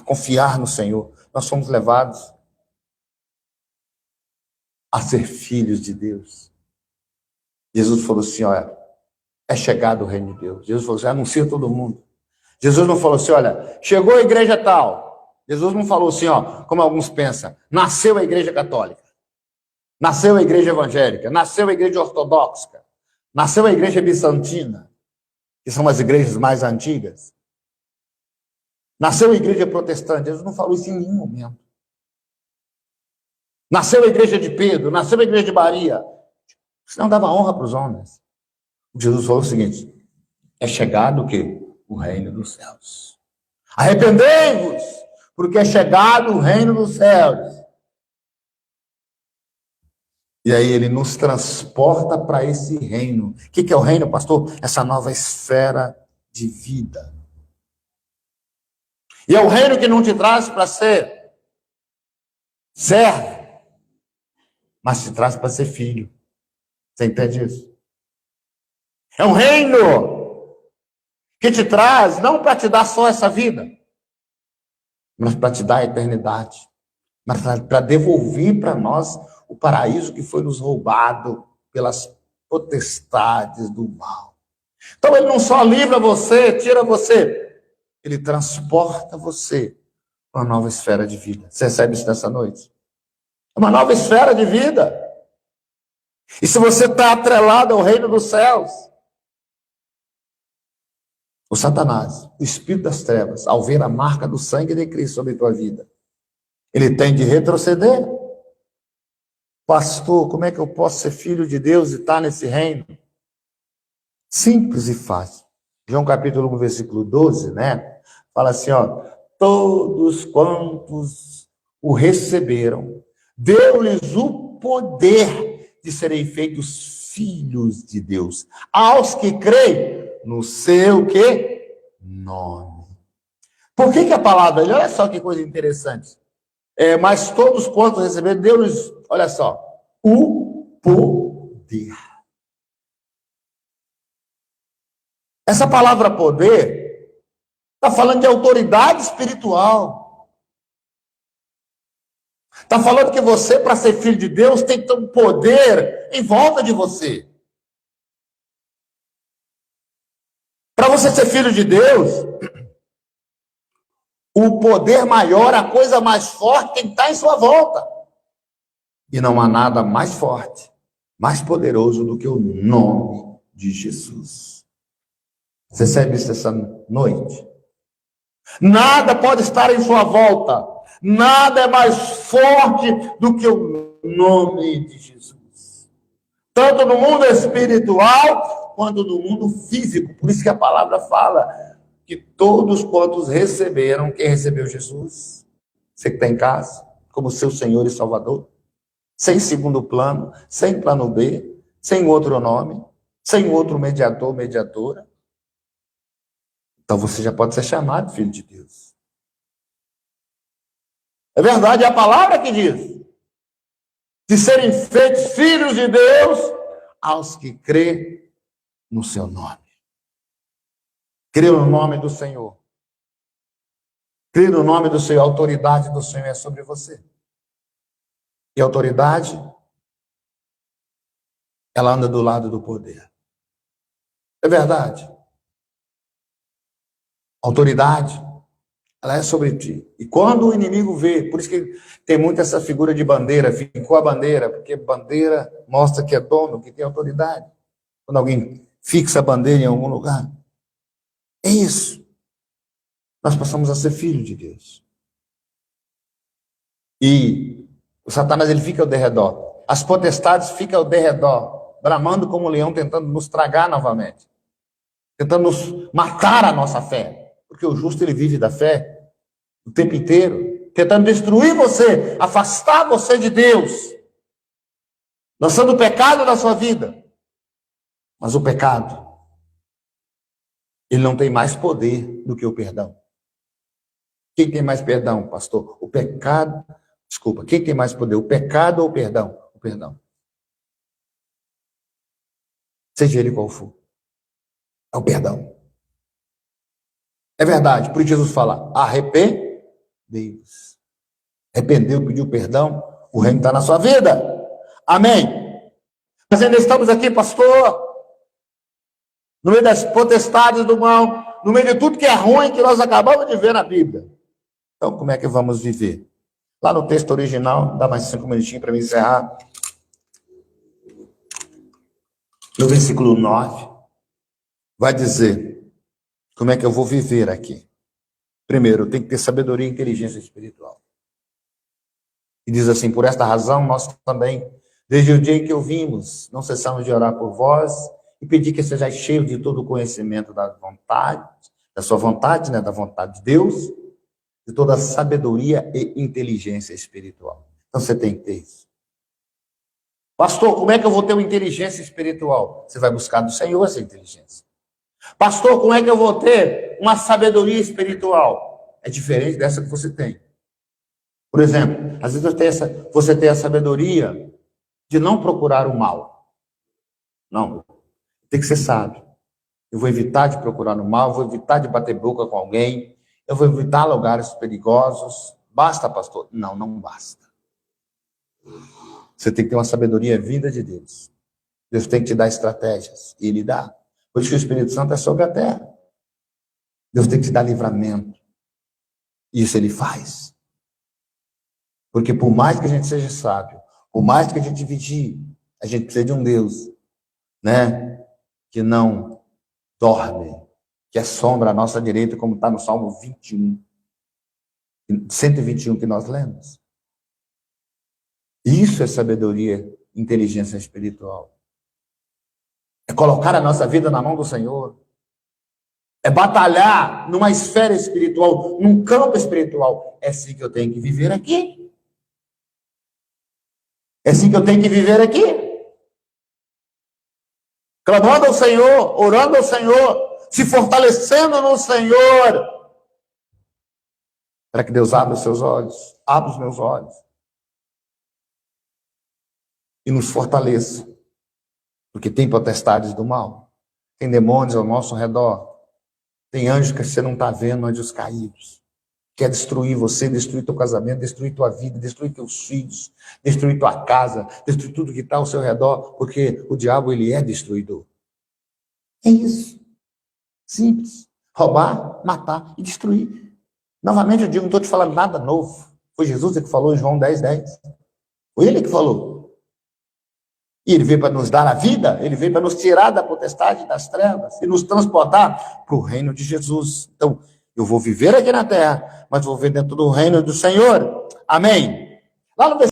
a confiar no Senhor, nós somos levados a ser filhos de Deus. Jesus falou assim, olha, é chegado o reino de Deus. Jesus falou assim, anuncia todo mundo. Jesus não falou assim, olha, chegou a igreja tal. Jesus não falou assim, ó, como alguns pensam, nasceu a igreja católica, nasceu a igreja evangélica, nasceu a igreja ortodoxa, nasceu a igreja bizantina, que são as igrejas mais antigas. Nasceu a igreja protestante. Jesus não falou isso em nenhum momento. Nasceu a igreja de Pedro, nasceu a igreja de Maria. Isso não dava honra para os homens. Jesus falou o seguinte, é chegado o quê? O reino dos céus. Arrependei-vos, porque é chegado o reino dos céus. E aí ele nos transporta para esse reino. O que é o reino, pastor? Essa nova esfera de vida. E é o reino que não te traz para ser servo, mas te traz para ser filho. Você entende isso? É um reino que te traz não para te dar só essa vida, mas para te dar a eternidade, mas para devolver para nós o paraíso que foi nos roubado pelas potestades do mal. Então ele não só livra você, tira você, ele transporta você para uma nova esfera de vida. Você recebe isso nessa noite? É uma nova esfera de vida. E se você está atrelado ao reino dos céus, o Satanás, o espírito das trevas, ao ver a marca do sangue de Cristo sobre a tua vida, ele tem de retroceder. Pastor, como é que eu posso ser filho de Deus e estar nesse reino? Simples e fácil. João capítulo 1, versículo 12, né? Fala assim, ó, todos quantos o receberam, deu-lhes o poder de serem feitos filhos de Deus, aos que creem no seu quê? Nome. Por que a palavra, olha só que coisa interessante, mas todos quantos receberam, deu-lhes, olha só, o poder. Essa palavra poder está falando de autoridade espiritual. Está falando que você, para ser filho de Deus, tem que ter um poder em volta de você. Para você ser filho de Deus, o poder maior, a coisa mais forte tem que estar em sua volta. E não há nada mais forte, mais poderoso do que o nome de Jesus. Você recebe isso essa noite? Nada pode estar em sua volta. Nada é mais forte do que o nome de Jesus. Tanto no mundo espiritual, quanto no mundo físico. Por isso que a palavra fala que todos quantos receberam, quem recebeu Jesus? Você que está em casa, como seu Senhor e Salvador, sem segundo plano, sem plano B, sem outro nome, sem outro mediador, mediadora. Então você já pode ser chamado filho de Deus. É verdade, é a palavra que diz. De serem feitos filhos de Deus aos que crêem no seu nome. Crê no nome do Senhor. Crê no nome do Senhor. A autoridade do Senhor é sobre você. E a autoridade, ela anda do lado do poder. É verdade. A autoridade, ela é sobre ti. E quando o inimigo vê, por isso que tem muito essa figura de bandeira, ficou a bandeira, porque bandeira mostra que é dono, que tem autoridade. Quando alguém fixa a bandeira em algum lugar. É isso. Nós passamos a ser filhos de Deus. E o Satanás, ele fica ao derredor. As potestades ficam ao derredor, bramando como um leão, tentando nos tragar novamente. Tentando nos matar a nossa fé. Porque o justo, ele vive da fé o tempo inteiro, tentando destruir você, afastar você de Deus, lançando o pecado na sua vida. Mas o pecado, ele não tem mais poder do que o perdão. Quem tem mais perdão, pastor? O pecado, desculpa, quem tem mais poder? O pecado ou o perdão? O perdão. Seja ele qual for. É o perdão. É verdade, por isso Jesus fala, arrepende, Deus. Arrependeu, pediu perdão, o reino está na sua vida. Amém. Mas ainda estamos aqui, pastor, no meio das potestades do mal, no meio de tudo que é ruim que nós acabamos de ver na Bíblia. Então, como é que vamos viver? Lá no texto original, dá mais 5 minutinhos para me encerrar. No versículo 9, vai dizer como é que eu vou viver aqui. Primeiro, eu tenho que ter sabedoria e inteligência espiritual. E diz assim, por esta razão, nós também, desde o dia em que ouvimos, não cessamos de orar por vós e pedir que sejais cheios de todo o conhecimento da vontade, da sua vontade, né, da vontade de Deus, de toda a sabedoria e inteligência espiritual. Então você tem que ter isso. Pastor, como é que eu vou ter uma inteligência espiritual? Você vai buscar do Senhor essa inteligência. Pastor, como é que eu vou ter uma sabedoria espiritual? É diferente dessa que você tem. Por exemplo, às vezes você tem a sabedoria de não procurar o mal. Não, tem que ser sábio. Eu vou evitar de procurar o mal, vou evitar de bater boca com alguém, eu vou evitar lugares perigosos. Basta, pastor? Não, não basta. Você tem que ter uma sabedoria vinda de Deus. Deus tem que te dar estratégias, e Ele dá. Por isso que o Espírito Santo é sobre a terra. Deus tem que te dar livramento. Isso Ele faz. Porque por mais que a gente seja sábio, por mais que a gente vigie, a gente precisa de um Deus, né, que não dorme, que é sombra à nossa direita, como está no Salmo 121 que nós lemos. Isso é sabedoria, inteligência espiritual. É colocar a nossa vida na mão do Senhor. É batalhar numa esfera espiritual, num campo espiritual. É assim que eu tenho que viver aqui. É assim que eu tenho que viver aqui. Clamando ao Senhor, orando ao Senhor, se fortalecendo no Senhor. Para que Deus abra os seus olhos, abra os meus olhos. E nos fortaleça. Porque tem potestades do mal. Tem demônios ao nosso redor. Tem anjos que você não está vendo, anjos caídos. Quer destruir você, destruir teu casamento, destruir tua vida, destruir teus filhos, destruir tua casa, destruir tudo que está ao seu redor, porque o diabo, ele é destruidor. É isso. Simples. Roubar, matar e destruir. Novamente eu digo, não estou te falando nada novo. Foi Jesus que falou em João 10:10. Foi Ele que falou. E Ele veio para nos dar a vida, Ele veio para nos tirar da potestade das trevas e nos transportar para o reino de Jesus. Então, eu vou viver aqui na terra, mas vou viver dentro do reino do Senhor. Amém? Lá no